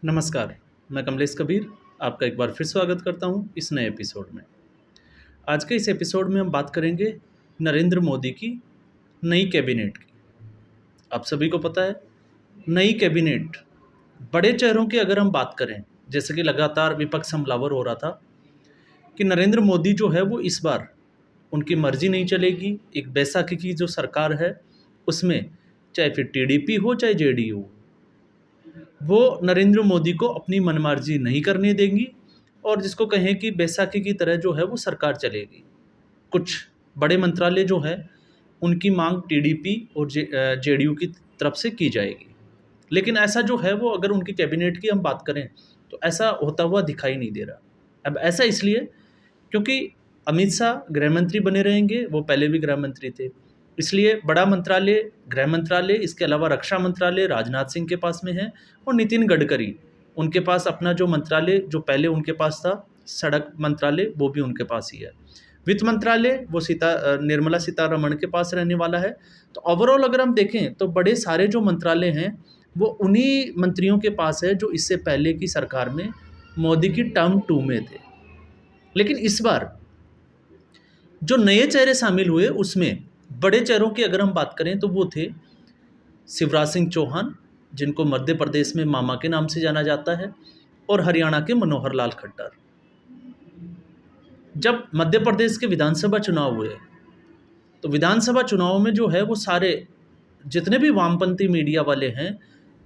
नमस्कार, मैं कमलेश कबीर आपका एक बार फिर स्वागत करता हूँ इस नए एपिसोड में। आज के इस एपिसोड में हम बात करेंगे नरेंद्र मोदी की नई कैबिनेट की। आप सभी को पता है, नई कैबिनेट, बड़े चेहरों की अगर हम बात करें, जैसे कि लगातार विपक्ष हमलावर हो रहा था कि नरेंद्र मोदी जो है वो इस बार उनकी मर्जी नहीं चलेगी। एक बैसाखी की जो सरकार है उसमें, चाहे फिर टीडीपी हो चाहे जेडीयू हो, वो नरेंद्र मोदी को अपनी मनमर्जी नहीं करने देंगी और जिसको कहें कि बैसाखी की तरह जो है वो सरकार चलेगी। कुछ बड़े मंत्रालय जो है उनकी मांग टीडीपी और जेडीयू की तरफ से की जाएगी। लेकिन ऐसा जो है वो, अगर उनकी कैबिनेट की हम बात करें तो ऐसा होता हुआ दिखाई नहीं दे रहा। अब ऐसा इसलिए क्योंकि अमित शाह गृह मंत्री बने रहेंगे, वो पहले भी गृह मंत्री थे। इसलिए बड़ा मंत्रालय गृह मंत्रालय, इसके अलावा रक्षा मंत्रालय राजनाथ सिंह के पास में है और नितिन गडकरी, उनके पास अपना जो मंत्रालय जो पहले उनके पास था, सड़क मंत्रालय, वो भी उनके पास ही है। वित्त मंत्रालय वो निर्मला सीतारमण के पास रहने वाला है। तो ओवरऑल अगर हम देखें तो बड़े सारे जो मंत्रालय हैं वो उन्हीं मंत्रियों के पास है जो इससे पहले की सरकार में मोदी की टर्म 2 में थे। लेकिन इस बार जो नए चेहरे शामिल हुए उसमें बड़े चेहरों की अगर हम बात करें तो वो थे शिवराज सिंह चौहान, जिनको मध्य प्रदेश में मामा के नाम से जाना जाता है, और हरियाणा के मनोहर लाल खट्टर। जब मध्य प्रदेश के विधानसभा चुनाव हुए तो विधानसभा चुनाव में जो है वो सारे जितने भी वामपंथी मीडिया वाले हैं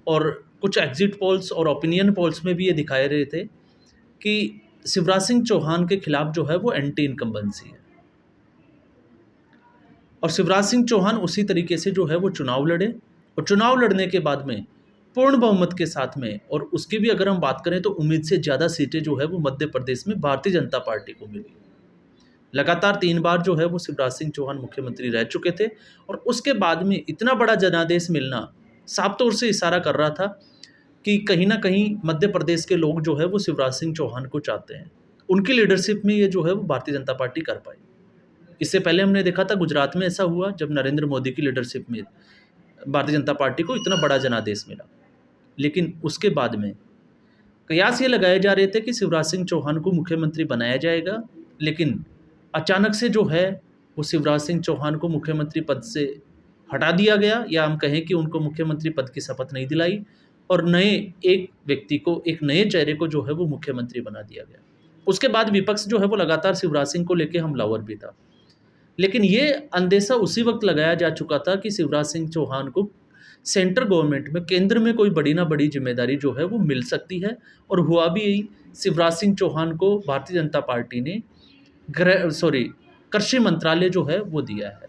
और कुछ एग्जिट पोल्स और ओपिनियन पोल्स में भी ये दिखाए रहे थे कि शिवराज सिंह चौहान के खिलाफ जो है वो एंटी इनकम्बेंसी है। और शिवराज सिंह चौहान उसी तरीके से जो है वो चुनाव लड़े और चुनाव लड़ने के बाद में पूर्ण बहुमत के साथ में, और उसकी भी अगर हम बात करें तो उम्मीद से ज़्यादा सीटें जो है वो मध्य प्रदेश में भारतीय जनता पार्टी को मिली। लगातार 3 बार जो है वो शिवराज सिंह चौहान मुख्यमंत्री रह चुके थे और उसके बाद में इतना बड़ा जनादेश मिलना साफ तौर से इशारा कर रहा था कि कहीं ना कहीं मध्य प्रदेश के लोग जो है वो शिवराज सिंह चौहान को चाहते हैं। उनकी लीडरशिप में ये जो है वो भारतीय जनता पार्टी कर पाई। इससे पहले हमने देखा था गुजरात में ऐसा हुआ जब नरेंद्र मोदी की लीडरशिप में भारतीय जनता पार्टी को इतना बड़ा जनादेश मिला। लेकिन उसके बाद में कयास ये लगाए जा रहे थे कि शिवराज सिंह चौहान को मुख्यमंत्री बनाया जाएगा, लेकिन अचानक से जो है वो शिवराज सिंह चौहान को मुख्यमंत्री पद से हटा दिया गया, या हम कहें कि उनको मुख्यमंत्री पद की शपथ नहीं दिलाई और नए एक व्यक्ति को, एक नए चेहरे को जो है वो मुख्यमंत्री बना दिया गया। उसके बाद विपक्ष जो है वो लगातार शिवराज सिंह को लेकर हमलावर भी था। लेकिन ये अंदेशा उसी वक्त लगाया जा चुका था कि शिवराज सिंह चौहान को सेंट्रल गवर्नमेंट में, केंद्र में कोई बड़ी ना बड़ी जिम्मेदारी जो है वो मिल सकती है। और हुआ भी यही, शिवराज सिंह चौहान को भारतीय जनता पार्टी ने कृषि मंत्रालय जो है वो दिया है।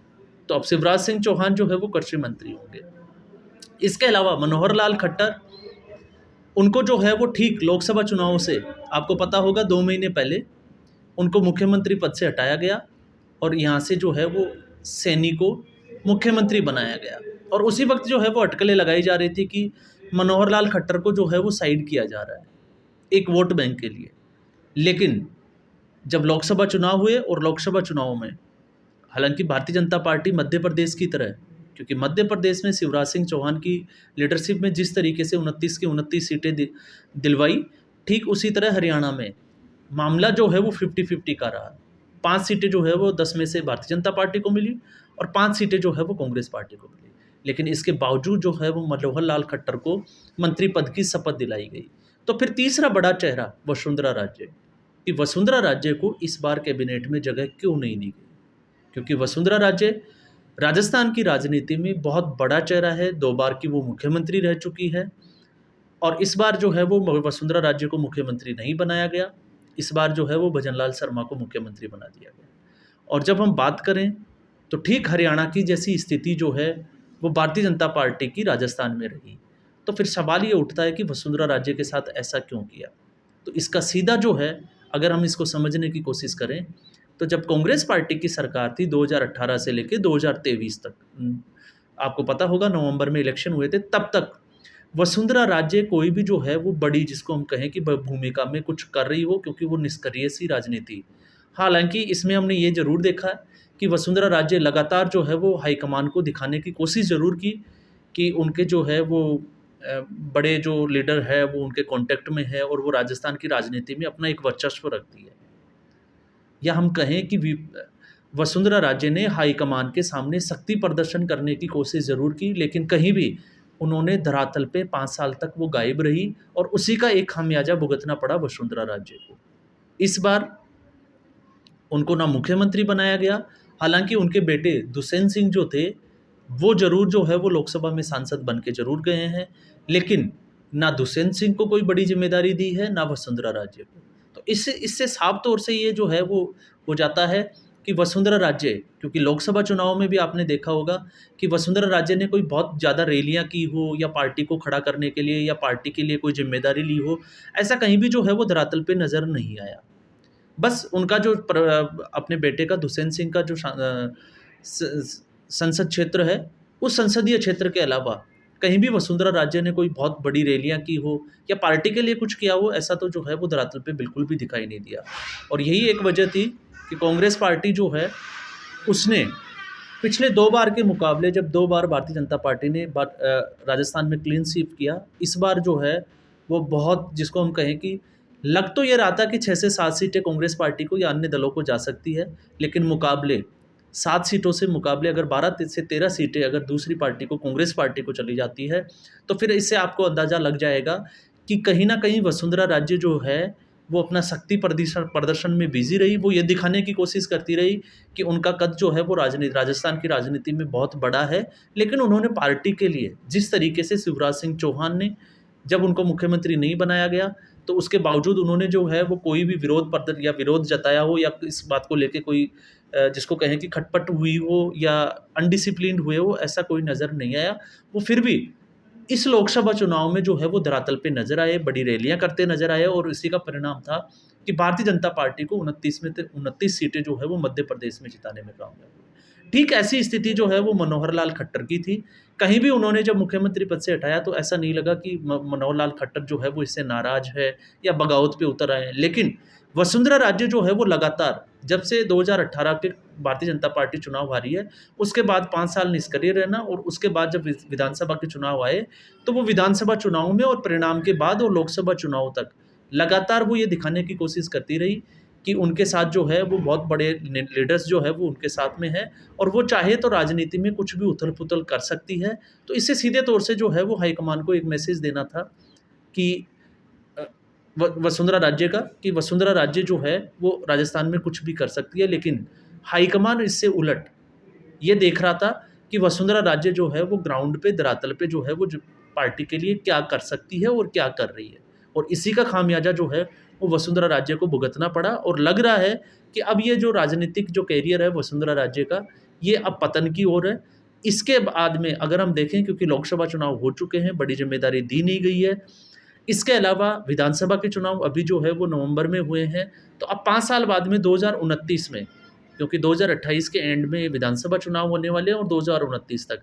तो अब शिवराज सिंह चौहान जो है वो कृषि मंत्री होंगे। इसके अलावा मनोहर लाल खट्टर, उनको जो है वो ठीक लोकसभा चुनाव से, आपको पता होगा 2 महीने पहले उनको मुख्यमंत्री पद से हटाया गया और यहाँ से जो है वो सैनी को मुख्यमंत्री बनाया गया। और उसी वक्त जो है वो अटकलें लगाई जा रही थी कि मनोहर लाल खट्टर को जो है वो साइड किया जा रहा है एक वोट बैंक के लिए। लेकिन जब लोकसभा चुनाव हुए और लोकसभा चुनाव में, हालांकि भारतीय जनता पार्टी मध्य प्रदेश की तरह, क्योंकि मध्य प्रदेश में शिवराज सिंह चौहान की लीडरशिप में जिस तरीके से 29 की 29 सीटें दिलवाई, ठीक उसी तरह हरियाणा में मामला जो है वो 50-50 का रहा। 5 सीटें जो है वो 10 में से भारतीय जनता पार्टी को मिली और 5 सीटें जो है वो कांग्रेस पार्टी को मिली। लेकिन इसके बावजूद जो है वो मनोहर लाल खट्टर को मंत्री पद की शपथ दिलाई गई। तो फिर तीसरा बड़ा चेहरा वसुंधरा राजे, कि वसुंधरा राजे को इस बार कैबिनेट में जगह क्यों नहीं दी गई, क्योंकि वसुंधरा राजे राजस्थान की राजनीति में बहुत बड़ा चेहरा है। 2 बार की वो मुख्यमंत्री रह चुकी है और इस बार जो है वो वसुंधरा राजे को मुख्यमंत्री नहीं बनाया गया। इस बार जो है वो भजनलाल शर्मा को मुख्यमंत्री बना दिया गया। और जब हम बात करें तो ठीक हरियाणा की जैसी स्थिति जो है वो भारतीय जनता पार्टी की राजस्थान में रही। तो फिर सवाल ये उठता है कि वसुंधरा राजे के साथ ऐसा क्यों किया। तो इसका सीधा जो है, अगर हम इसको समझने की कोशिश करें तो जब कांग्रेस पार्टी की सरकार थी 2018 से लेकर 2023 तक, आपको पता होगा नवंबर में इलेक्शन हुए थे, तब तक वसुंधरा राजे कोई भी जो है वो बड़ी, जिसको हम कहें कि भूमिका में कुछ कर रही हो, क्योंकि वो निष्क्रिय सी राजनीति। हालांकि इसमें हमने ये जरूर देखा है कि वसुंधरा राजे लगातार जो है वो हाईकमान को दिखाने की कोशिश ज़रूर की कि उनके जो है वो बड़े जो लीडर है वो उनके कांटेक्ट में है और वो राजस्थान की राजनीति में अपना एक वर्चस्व रखती है। या हम कहें कि वसुंधरा राजे ने हाईकमान के सामने शक्ति प्रदर्शन करने की कोशिश ज़रूर की, लेकिन कहीं भी उन्होंने धरातल पे 5 साल तक वो गायब रही और उसी का एक खामियाजा भुगतना पड़ा वसुंधरा राजे को। इस बार उनको ना मुख्यमंत्री बनाया गया, हालांकि उनके बेटे दुष्यंत सिंह जो थे वो ज़रूर जो है वो लोकसभा में सांसद बन के ज़रूर गए हैं, लेकिन ना दुष्यंत सिंह को कोई बड़ी जिम्मेदारी दी है, ना वसुंधरा राजे को। तो इससे इससे साफ तौर से ये जो है वो हो जाता है कि वसुंधरा राजे, क्योंकि लोकसभा चुनाव में भी आपने देखा होगा कि वसुंधरा राजे ने कोई बहुत ज़्यादा रैलियां की हो या पार्टी को खड़ा करने के लिए या पार्टी के लिए कोई जिम्मेदारी ली हो, ऐसा कहीं भी जो है वो धरातल पे नज़र नहीं आया। बस उनका जो अपने बेटे का दुष्यंत सिंह का जो संसद क्षेत्र है, उस संसदीय क्षेत्र के अलावा कहीं भी वसुंधरा राजे ने कोई बहुत बड़ी रैलियां की हो या पार्टी के लिए कुछ किया हो, ऐसा तो जो है वो धरातल पे बिल्कुल भी दिखाई नहीं दिया। और यही एक वजह थी कि कांग्रेस पार्टी जो है उसने पिछले 2 बार के मुकाबले, जब 2 बार भारतीय जनता पार्टी ने राजस्थान में क्लीन स्वीप किया, इस बार जो है वो बहुत, जिसको हम कहें कि लग तो ये रहा था कि 6 से 7 सीटें कांग्रेस पार्टी को या अन्य दलों को जा सकती है, लेकिन मुकाबले 7 सीटों से मुकाबले अगर 12 से 13 सीटें अगर दूसरी पार्टी को, कांग्रेस पार्टी को चली जाती है, तो फिर इससे आपको अंदाज़ा लग जाएगा कि कहीं ना कहीं वसुंधरा राजे जो है वो अपना शक्ति प्रदर्शन में बिजी रही। वो ये दिखाने की कोशिश करती रही कि उनका कद जो है वो राजस्थान की राजनीति में बहुत बड़ा है, लेकिन उन्होंने पार्टी के लिए जिस तरीके से शिवराज सिंह चौहान ने, जब उनको मुख्यमंत्री नहीं बनाया गया तो उसके बावजूद उन्होंने जो है वो कोई भी विरोध जताया हो या इस बात को लेके कोई जिसको कहें कि खटपट हुई हो या अनडिसिप्लिन्ड हुए हो, ऐसा कोई नज़र नहीं आया। वो फिर भी इस लोकसभा चुनाव में जो है वो धरातल पे नजर आए, बड़ी रैलियां करते नजर आए और इसी का परिणाम था कि भारतीय जनता पार्टी को 29 में 29 सीटें जो है वो मध्य प्रदेश में जिताने में कामयाब हुई। ठीक ऐसी स्थिति जो है वो मनोहर लाल खट्टर की थी। कहीं भी उन्होंने जब मुख्यमंत्री पद से हटाया तो ऐसा नहीं लगा कि मनोहर लाल खट्टर जो है वो इससे नाराज है या बगावत पे उतर आए हैं, लेकिन वसुंधरा राजे जो है वो लगातार जब से 2018 के भारतीय जनता पार्टी चुनाव हारी है, उसके बाद 5 साल निष्क्रिय रहना और उसके बाद जब विधानसभा के चुनाव आए तो वो विधानसभा चुनाव में और परिणाम के बाद और लोकसभा चुनाव तक लगातार वो ये दिखाने की कोशिश करती रही कि उनके साथ जो है वो बहुत बड़े लीडर्स जो है वो उनके साथ में है और वो चाहे तो राजनीति में कुछ भी उथल पुथल कर सकती है। तो इससे सीधे तौर से जो है वो हाईकमान को एक मैसेज देना था कि वसुंधरा राज्य का, कि वसुंधरा राज्य जो है वो राजस्थान में कुछ भी कर सकती है, लेकिन हाईकमान इससे उलट ये देख रहा था कि वसुंधरा राज्य जो है वो ग्राउंड पे, धरातल पे जो है वो पार्टी के लिए क्या कर सकती है और क्या कर रही है, और इसी का खामियाजा जो है वो वसुंधरा राज्य को भुगतना पड़ा। और लग रहा है कि अब ये जो राजनीतिक जो कैरियर है वसुंधरा राज्य का, ये अब पतन की ओर है। इसके बाद में अगर हम देखें, क्योंकि लोकसभा चुनाव हो चुके हैं, बड़ी जिम्मेदारी दी नहीं गई है, इसके अलावा विधानसभा के चुनाव अभी जो है वो नवंबर में हुए हैं, तो अब 5 साल बाद में 2029 में, क्योंकि 2028 के एंड में विधानसभा चुनाव होने वाले हैं और 2029 तक,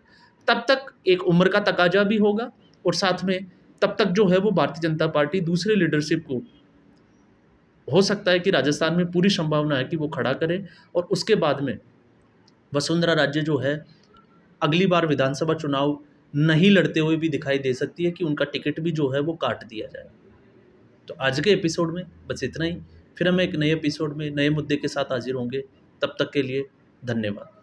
तब तक एक उम्र का तकाजा भी होगा और साथ में तब तक जो है वो भारतीय जनता पार्टी दूसरे लीडरशिप को, हो सकता है कि राजस्थान में पूरी संभावना है कि वो खड़ा करे और उसके बाद में वसुंधरा राज्य जो है अगली बार विधानसभा चुनाव नहीं लड़ते हुए भी दिखाई दे सकती है कि उनका टिकट भी जो है वो काट दिया जाए। तो आज के एपिसोड में बस इतना ही, फिर हम एक नए एपिसोड में नए मुद्दे के साथ हाजिर होंगे। तब तक के लिए धन्यवाद।